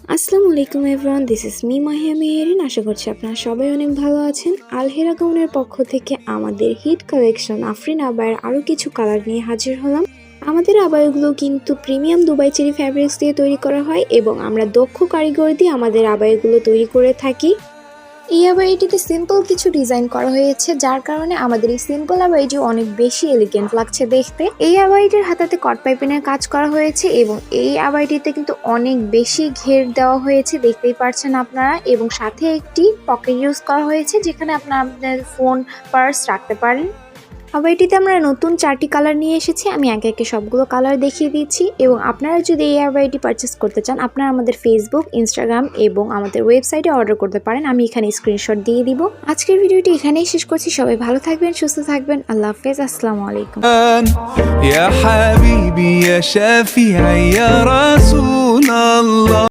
আসসালামু আলাইকুম everyone, this is me Mahiya Meherin. আশা করছি আপনারা সবাই অনেক ভালো আছেন। আলহেরা গাউনের পক্ষ থেকে আমাদের হিট কালেকশন আফরিন আবায়ের আরও কিছু কালার নিয়ে হাজির হলাম। আমাদের আবায়াগুলো কিন্তু প্রিমিয়াম দুবাই চেরি ফ্যাব্রিক্স দিয়ে তৈরি করা হয় এবং আমরা দক্ষ কারিগর দিয়ে আমাদের আবায়াগুলো তৈরি করে থাকি। এই আবায়াটিতে সিম্পল কিছু ডিজাইন করা হয়েছে, যার কারণে আমাদের এই সিম্পল আবায়াটি অনেক বেশি এলিগেন্ট লাগছে দেখতে। এই আবায়াটির হাতাতে কট পাইপিনের কাজ করা হয়েছে এবং এই আবায়াটিতে কিন্তু অনেক বেশি ঘের দেওয়া হয়েছে, দেখতেই পারছেন আপনারা। এবং সাথে একটি পকেট ইউজ করা হয়েছে, যেখানে আপনারা আপনাদের ফোন পার্স রাখতে পারেন। আবায়াটিতে আমরা নতুন 4টি কালার নিয়ে এসেছি। আমি একে একে সবগুলো কালার দেখিয়ে দিচ্ছি। এবং আপনারা যদি এই আবায়াটি পারচেস করতে চান, আপনারা আমাদের ফেসবুক, ইনস্টাগ্রাম এবং আমাদের ওয়েবসাইটে অর্ডার করতে পারেন। আমি এখানে স্ক্রিনশট দিয়ে দিব। আজকের ভিডিওটি এখানেই শেষ করছি। সবাই ভালো থাকবেন, সুস্থ থাকবেন। আল্লাহ হাফেজ, আসসালামু আলাইকুম। يا حبيبي يا شافعي يا رسول الله.